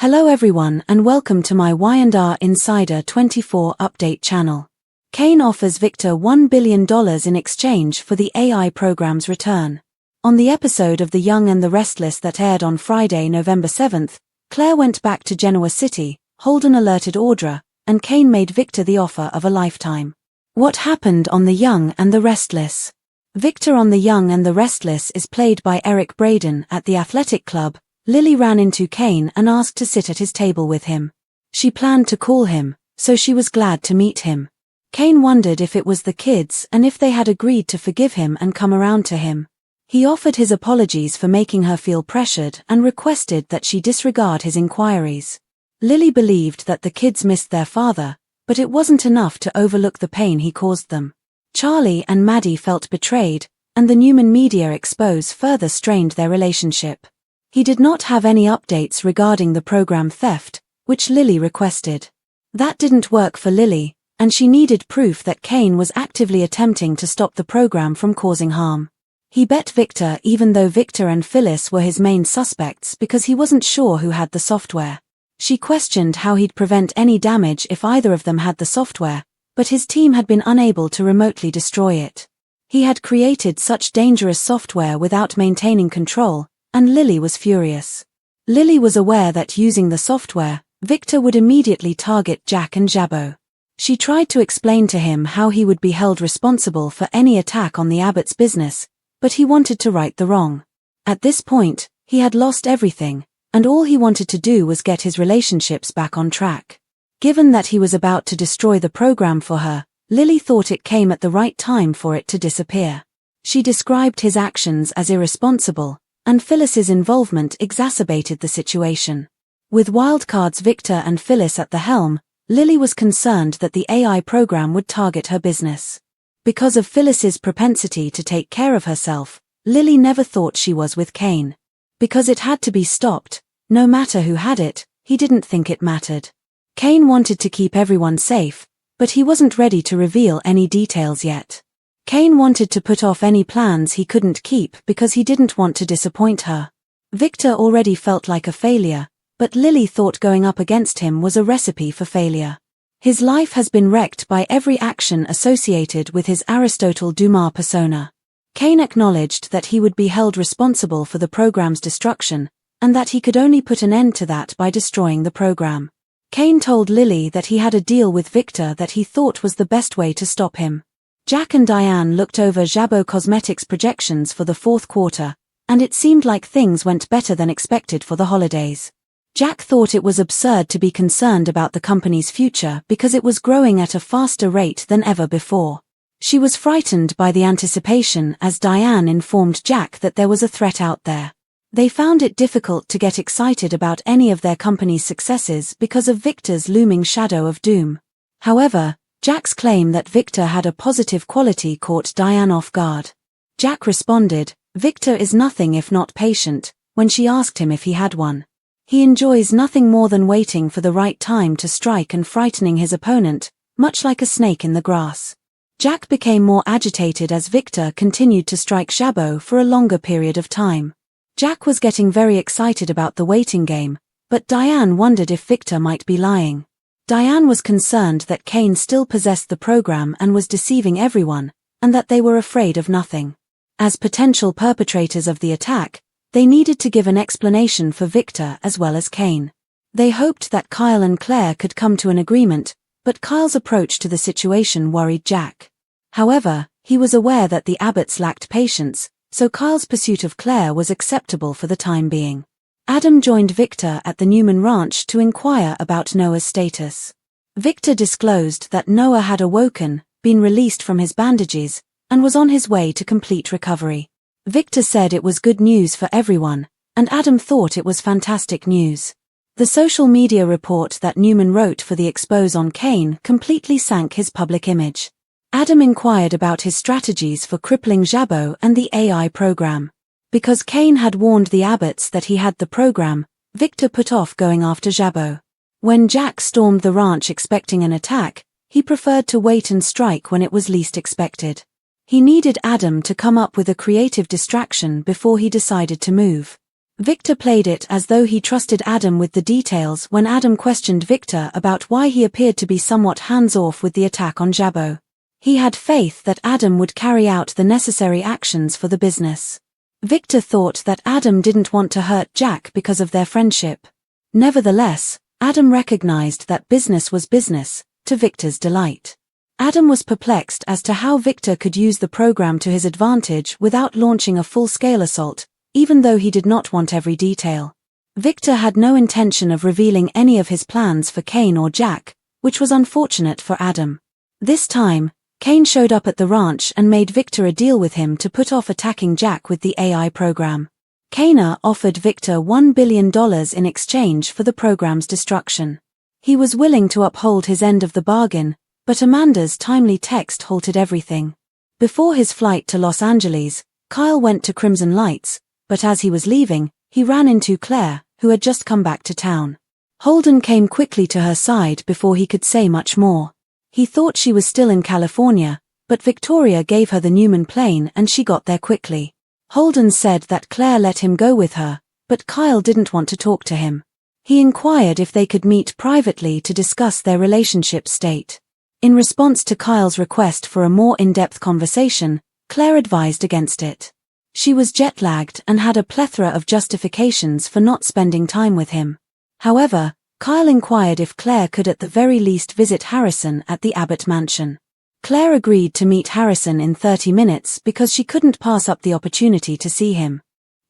Hello everyone and welcome to my Y&R Insider 24 update channel. Kane offers Victor $1 billion in exchange for the AI program's return. On the episode of The Young and the Restless that aired on Friday, November 7th, Claire went back to Genoa City, Holden alerted Audra, and Kane made Victor the offer of a lifetime. What happened on The Young and the Restless? Victor on The Young and the Restless is played by Eric Braeden. At the athletic club, Lily ran into Kane and asked to sit at his table with him. She planned to call him, so she was glad to meet him. Kane wondered if it was the kids and if they had agreed to forgive him and come around to him. He offered his apologies for making her feel pressured and requested that she disregard his inquiries. Lily believed that the kids missed their father, but it wasn't enough to overlook the pain he caused them. Charlie and Maddie felt betrayed, and the Newman media expose further strained their relationship. He did not have any updates regarding the program theft, which Lily requested. That didn't work for Lily, and she needed proof that Kane was actively attempting to stop the program from causing harm. He bet Victor even though Victor and Phyllis were his main suspects because he wasn't sure who had the software. She questioned how he'd prevent any damage if either of them had the software, but his team had been unable to remotely destroy it. He had created such dangerous software without maintaining control, and Lily was furious. Lily was aware that using the software, Victor would immediately target Jack and Jabbo. She tried to explain to him how he would be held responsible for any attack on the Abbott's business, but he wanted to right the wrong. At this point, he had lost everything, and all he wanted to do was get his relationships back on track. Given that he was about to destroy the program for her, Lily thought it came at the right time for it to disappear. She described his actions as irresponsible, and Phyllis's involvement exacerbated the situation. With wildcards Victor and Phyllis at the helm, Lily was concerned that the AI program would target her business. Because of Phyllis's propensity to take care of herself, Lily never thought she was with Kane. Because it had to be stopped, no matter who had it, he didn't think it mattered. Kane wanted to keep everyone safe, but he wasn't ready to reveal any details yet. Kane wanted to put off any plans he couldn't keep because he didn't want to disappoint her. Victor already felt like a failure, but Lily thought going up against him was a recipe for failure. His life has been wrecked by every action associated with his Aristotle Dumas persona. Kane acknowledged that he would be held responsible for the program's destruction, and that he could only put an end to that by destroying the program. Kane told Lily that he had a deal with Victor that he thought was the best way to stop him. Jack and Diane looked over Jabbo Cosmetics' projections for the fourth quarter, and it seemed like things went better than expected for the holidays. Jack thought it was absurd to be concerned about the company's future because it was growing at a faster rate than ever before. She was frightened by the anticipation as Diane informed Jack that there was a threat out there. They found it difficult to get excited about any of their company's successes because of Victor's looming shadow of doom. However, Jack's claim that Victor had a positive quality caught Diane off guard. Jack responded, "Victor is nothing if not patient," when she asked him if he had one. He enjoys nothing more than waiting for the right time to strike and frightening his opponent, much like a snake in the grass. Jack became more agitated as Victor continued to strike Jabbo for a longer period of time. Jack was getting very excited about the waiting game, but Diane wondered if Victor might be lying. Diane was concerned that Kane still possessed the program and was deceiving everyone, and that they were afraid of nothing. As potential perpetrators of the attack, they needed to give an explanation for Victor as well as Kane. They hoped that Kyle and Claire could come to an agreement, but Kyle's approach to the situation worried Jack. However, he was aware that the Abbotts lacked patience, so Kyle's pursuit of Claire was acceptable for the time being. Adam joined Victor at the Newman ranch to inquire about Noah's status. Victor disclosed that Noah had awoken, been released from his bandages, and was on his way to complete recovery. Victor said it was good news for everyone, and Adam thought it was fantastic news. The social media report that Newman wrote for the expose on Kane completely sank his public image. Adam inquired about his strategies for crippling Jabbo and the AI program. Because Kane had warned the Abbotts that he had the program, Victor put off going after Jabbo. When Jack stormed the ranch expecting an attack, he preferred to wait and strike when it was least expected. He needed Adam to come up with a creative distraction before he decided to move. Victor played it as though he trusted Adam with the details when Adam questioned Victor about why he appeared to be somewhat hands-off with the attack on Jabbo. He had faith that Adam would carry out the necessary actions for the business. Victor thought that Adam didn't want to hurt Jack because of their friendship. Nevertheless, Adam recognized that business was business, to Victor's delight. Adam was perplexed as to how Victor could use the program to his advantage without launching a full-scale assault, even though he did not want every detail. Victor had no intention of revealing any of his plans for Kane or Jack, which was unfortunate for Adam. This time, Kane showed up at the ranch and made Victor a deal with him to put off attacking Jack with the AI program. Kane offered Victor $1 billion in exchange for the program's destruction. He was willing to uphold his end of the bargain, but Amanda's timely text halted everything. Before his flight to Los Angeles, Kyle went to Crimson Lights, but as he was leaving, he ran into Claire, who had just come back to town. Holden came quickly to her side before he could say much more. He thought she was still in California, but Victoria gave her the Newman plane and she got there quickly. Holden said that Claire let him go with her, but Kyle didn't want to talk to him. He inquired if they could meet privately to discuss their relationship state. In response to Kyle's request for a more in-depth conversation, Claire advised against it. She was jet-lagged and had a plethora of justifications for not spending time with him. However, Kyle inquired if Claire could at the very least visit Harrison at the Abbott mansion. Claire agreed to meet Harrison in 30 minutes because she couldn't pass up the opportunity to see him.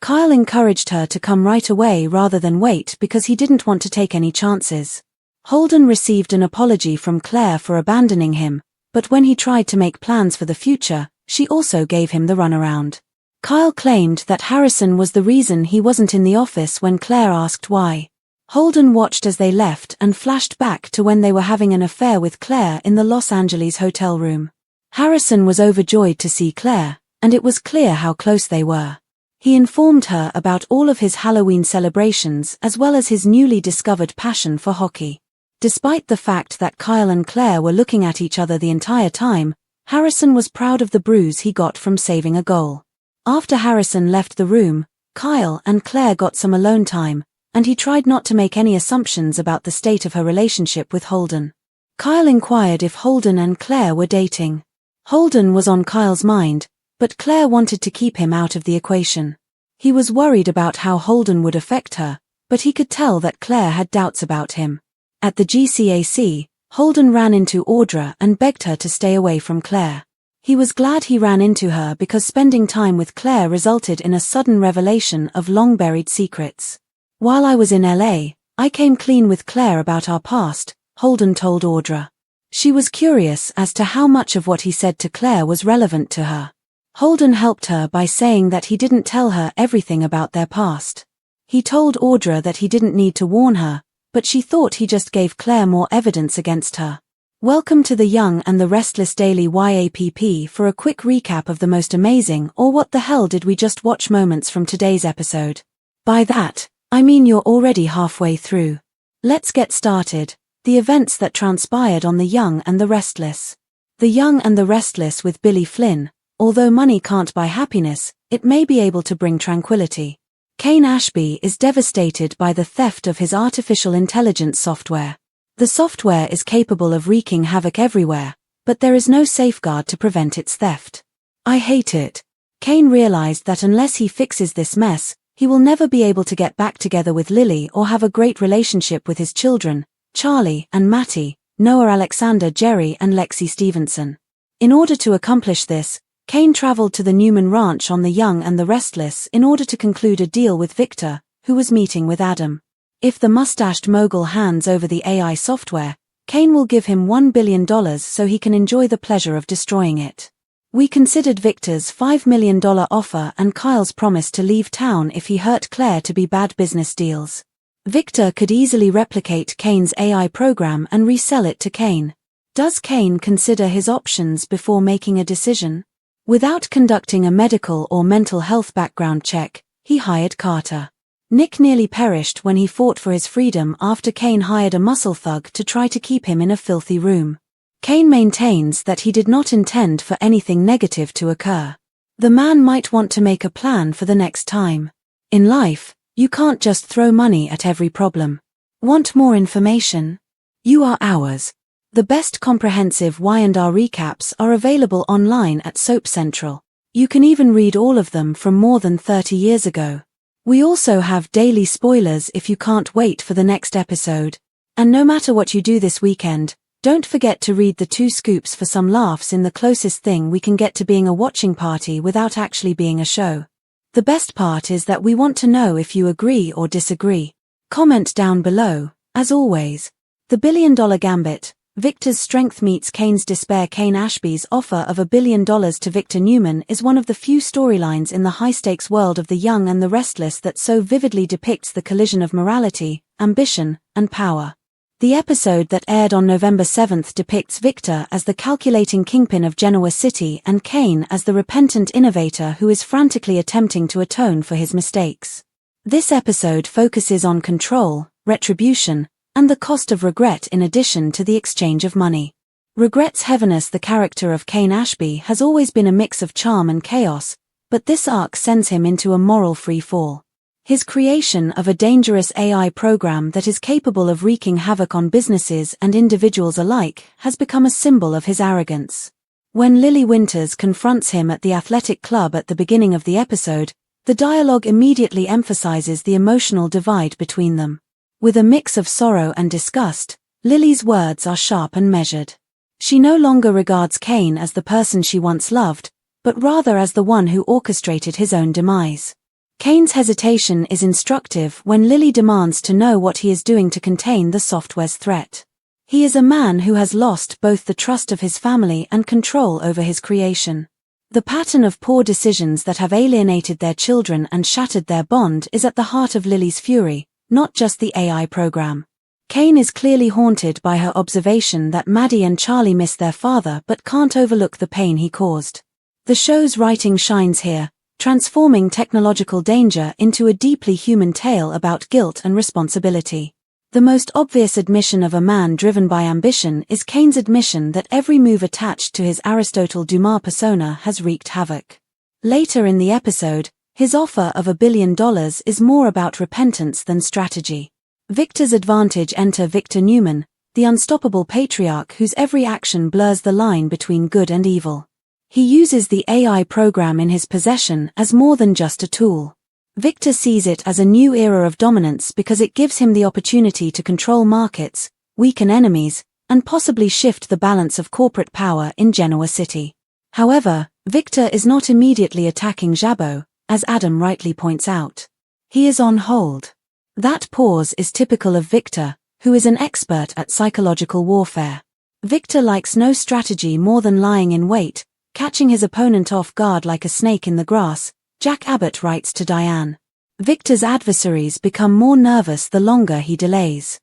Kyle encouraged her to come right away rather than wait because he didn't want to take any chances. Holden received an apology from Claire for abandoning him, but when he tried to make plans for the future, she also gave him the runaround. Kyle claimed that Harrison was the reason he wasn't in the office when Claire asked why. Holden watched as they left and flashed back to when they were having an affair with Claire in the Los Angeles hotel room. Harrison was overjoyed to see Claire, and it was clear how close they were. He informed her about all of his Halloween celebrations as well as his newly discovered passion for hockey. Despite the fact that Kyle and Claire were looking at each other the entire time, Harrison was proud of the bruise he got from saving a goal. After Harrison left the room, Kyle and Claire got some alone time, and he tried not to make any assumptions about the state of her relationship with Holden. Kyle inquired if Holden and Claire were dating. Holden was on Kyle's mind, but Claire wanted to keep him out of the equation. He was worried about how Holden would affect her, but he could tell that Claire had doubts about him. At the GCAC, Holden ran into Audra and begged her to stay away from Claire. He was glad he ran into her because spending time with Claire resulted in a sudden revelation of long-buried secrets. While I was in LA, I came clean with Claire about our past, Holden told Audra. She was curious as to how much of what he said to Claire was relevant to her. Holden helped her by saying that he didn't tell her everything about their past. He told Audra that he didn't need to warn her, but she thought he just gave Claire more evidence against her. Welcome to the Young and the Restless Daily YAPP for a quick recap of the most amazing or what the hell did we just watch moments from today's episode. By that, I mean you're already halfway through. Let's get started. The events that transpired on The Young and the Restless. The Young and the Restless with Billy Flynn. Although money can't buy happiness, it may be able to bring tranquility. Kane Ashby is devastated by the theft of his artificial intelligence software. The software is capable of wreaking havoc everywhere, but there is no safeguard to prevent its theft. I hate it. Kane realized that unless he fixes this mess, he will never be able to get back together with Lily or have a great relationship with his children, Charlie and Matty, Noah Alexander Jerry and Lexi Stevenson. In order to accomplish this, Kane traveled to the Newman Ranch on The Young and the Restless in order to conclude a deal with Victor, who was meeting with Adam. If the mustached mogul hands over the AI software, Kane will give him $1 billion so he can enjoy the pleasure of destroying it. We considered Victor's $5 million offer and Kyle's promise to leave town if he hurt Claire to be bad business deals. Victor could easily replicate Kane's AI program and resell it to Kane. Does Kane consider his options before making a decision? Without conducting a medical or mental health background check, he hired Carter. Nick nearly perished when he fought for his freedom after Kane hired a muscle thug to try to keep him in a filthy room. Kane maintains that he did not intend for anything negative to occur. The man might want to make a plan for the next time. In life, You can't just throw money at every problem. Want more information? You are ours. The best comprehensive Y&R recaps are available online at Soap Central. You can even read all of them from more than 30 years ago. We also have daily spoilers if you can't wait for the next episode. And no matter what you do this weekend, don't forget to read the 2 scoops for some laughs in the closest thing we can get to being a watching party without actually being a show. The best part is that we want to know if you agree or disagree. Comment down below, as always. The $1 billion gambit. Victor's strength meets Kane's despair. Kane Ashby's offer of $1 billion to Victor Newman is one of the few storylines in the high-stakes world of the young and the restless that so vividly depicts the collision of morality, ambition, and power. The episode that aired on November 7th depicts Victor as the calculating kingpin of Genoa City and Kane as the repentant innovator who is frantically attempting to atone for his mistakes. This episode focuses on control, retribution, and the cost of regret in addition to the exchange of money. Regret's heaviness. The character of Kane Ashby has always been a mix of charm and chaos, but this arc sends him into a moral free fall. His creation of a dangerous AI program that is capable of wreaking havoc on businesses and individuals alike has become a symbol of his arrogance. When Lily Winters confronts him at the athletic club at the beginning of the episode, the dialogue immediately emphasizes the emotional divide between them. With a mix of sorrow and disgust, Lily's words are sharp and measured. She no longer regards Kane as the person she once loved, but rather as the one who orchestrated his own demise. Kane's hesitation is instructive when Lily demands to know what he is doing to contain the software's threat. He is a man who has lost both the trust of his family and control over his creation. The pattern of poor decisions that have alienated their children and shattered their bond is at the heart of Lily's fury, not just the AI program. Kane is clearly haunted by her observation that Maddie and Charlie miss their father but can't overlook the pain he caused. The show's writing shines here, transforming technological danger into a deeply human tale about guilt and responsibility. The most obvious admission of a man driven by ambition is Kane's admission that every move attached to his Aristotle Dumas persona has wreaked havoc. Later in the episode, his offer of $1 billion is more about repentance than strategy. Victor's advantage. Enter Victor Newman, the unstoppable patriarch whose every action blurs the line between good and evil. He uses the AI program in his possession as more than just a tool. Victor sees it as a new era of dominance because it gives him the opportunity to control markets, weaken enemies, and possibly shift the balance of corporate power in Genoa City. However, Victor is not immediately attacking Jabot, as Adam rightly points out. He is on hold. That pause is typical of Victor, who is an expert at psychological warfare. Victor likes no strategy more than lying in wait, catching his opponent off guard like a snake in the grass, Jack Abbott writes to Diane. Victor's adversaries become more nervous the longer he delays.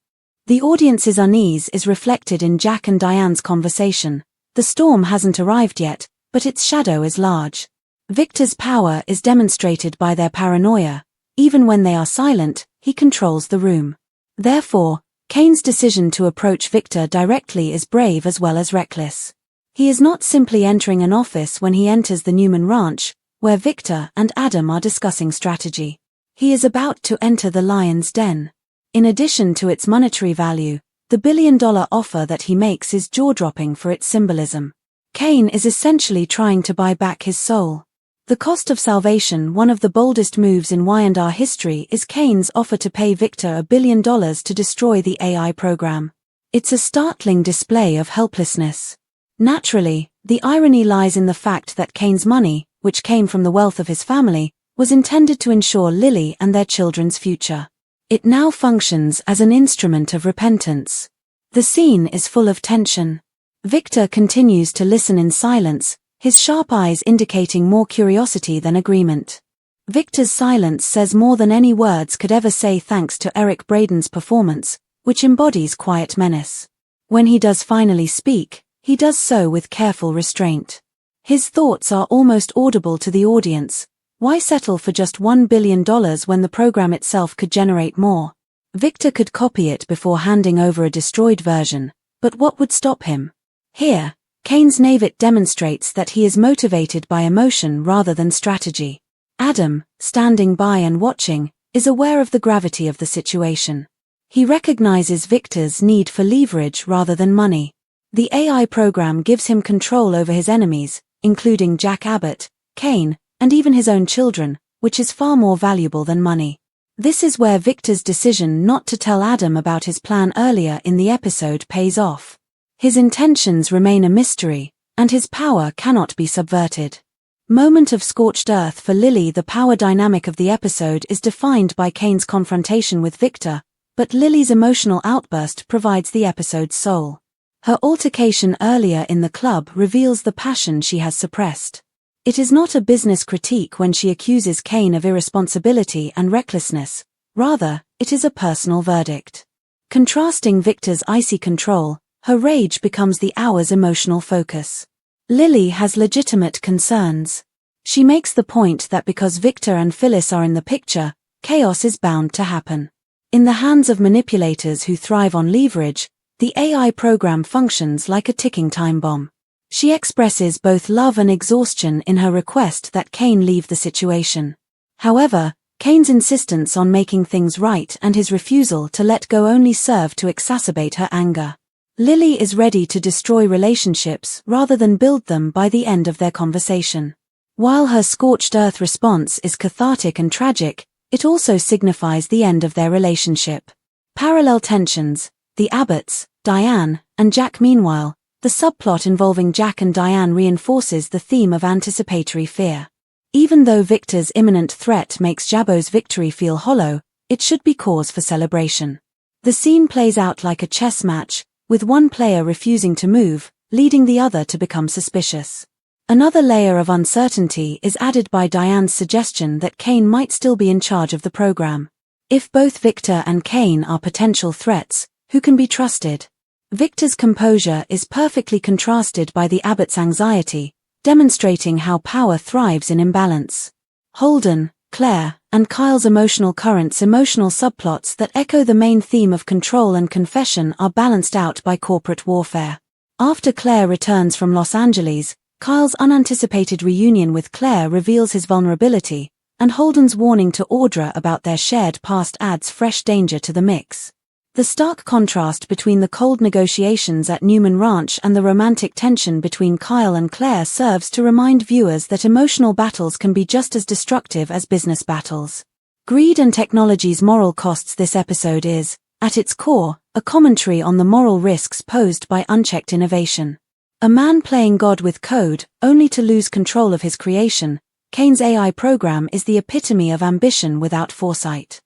The audience's unease is reflected in Jack and Diane's conversation. The storm hasn't arrived yet, but its shadow is large. Victor's power is demonstrated by their paranoia. Even when they are silent, he controls the room. Therefore, Kane's decision to approach Victor directly is brave as well as reckless. He is not simply entering an office when he enters the Newman Ranch, where Victor and Adam are discussing strategy. He is about to enter the lion's den. In addition to its monetary value, the $1 billion offer that he makes is jaw-dropping for its symbolism. Kane is essentially trying to buy back his soul. The cost of salvation. One of the boldest moves in Y&R history is Kane's offer to pay Victor $1 billion to destroy the AI program. It's a startling display of helplessness. Naturally, the irony lies in the fact that Kane's money, which came from the wealth of his family, was intended to ensure Lily and their children's future. It now functions as an instrument of repentance. The scene is full of tension. Victor continues to listen in silence, his sharp eyes indicating more curiosity than agreement. Victor's silence says more than any words could ever say, thanks to Eric Braeden's performance, which embodies quiet menace. When he does finally speak, he does so with careful restraint. His thoughts are almost audible to the audience. Why settle for just $1 billion when the program itself could generate more? Victor could copy it before handing over a destroyed version, but what would stop him? Here, Kane's naivete demonstrates that he is motivated by emotion rather than strategy. Adam, standing by and watching, is aware of the gravity of the situation. He recognizes Victor's need for leverage rather than money. The AI program gives him control over his enemies, including Jack Abbott, Kane, and even his own children, which is far more valuable than money. This is where Victor's decision not to tell Adam about his plan earlier in the episode pays off. His intentions remain a mystery, and his power cannot be subverted. Moment of scorched earth for Lily. The power dynamic of the episode is defined by Kane's confrontation with Victor, but Lily's emotional outburst provides the episode's soul. Her altercation earlier in the club reveals the passion she has suppressed. It is not a business critique when she accuses Kane of irresponsibility and recklessness, rather, it is a personal verdict. Contrasting Victor's icy control, her rage becomes the hour's emotional focus. Lily has legitimate concerns. She makes the point that because Victor and Phyllis are in the picture, chaos is bound to happen. In the hands of manipulators who thrive on leverage, the AI program functions like a ticking time bomb. She expresses both love and exhaustion in her request that Kane leave the situation. However, Kane's insistence on making things right and his refusal to let go only serve to exacerbate her anger. Lily is ready to destroy relationships rather than build them by the end of their conversation. While her scorched earth response is cathartic and tragic, it also signifies the end of their relationship. Parallel tensions, the Abbotts, Diane, and Jack. Meanwhile, the subplot involving Jack and Diane reinforces the theme of anticipatory fear. Even though Victor's imminent threat makes Jabbo's victory feel hollow, it should be cause for celebration. The scene plays out like a chess match, with one player refusing to move, leading the other to become suspicious. Another layer of uncertainty is added by Diane's suggestion that Kane might still be in charge of the program. If both Victor and Kane are potential threats, who can be trusted? Victor's composure is perfectly contrasted by the Abbotts' anxiety, demonstrating how power thrives in imbalance. Holden, Claire, and Kyle's emotional subplots that echo the main theme of control and confession are balanced out by corporate warfare. After Claire returns from Los Angeles, Kyle's unanticipated reunion with Claire reveals his vulnerability, and Holden's warning to Audra about their shared past adds fresh danger to the mix. The stark contrast between the cold negotiations at Newman Ranch and the romantic tension between Kyle and Claire serves to remind viewers that emotional battles can be just as destructive as business battles. Greed and technology's moral costs. This episode is, at its core, a commentary on the moral risks posed by unchecked innovation. A man playing God with code, only to lose control of his creation, Kane's AI program is the epitome of ambition without foresight.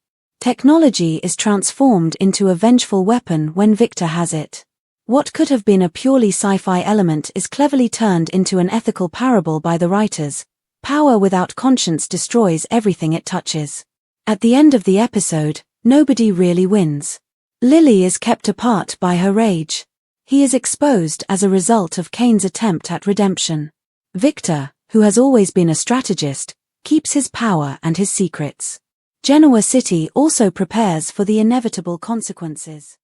Technology is transformed into a vengeful weapon when Victor has it. What could have been a purely sci-fi element is cleverly turned into an ethical parable by the writers. Power without conscience destroys everything it touches. At the end of the episode, nobody really wins. Lily is kept apart by her rage. He is exposed as a result of Kane's attempt at redemption. Victor, who has always been a strategist, keeps his power and his secrets. Genoa City also prepares for the inevitable consequences.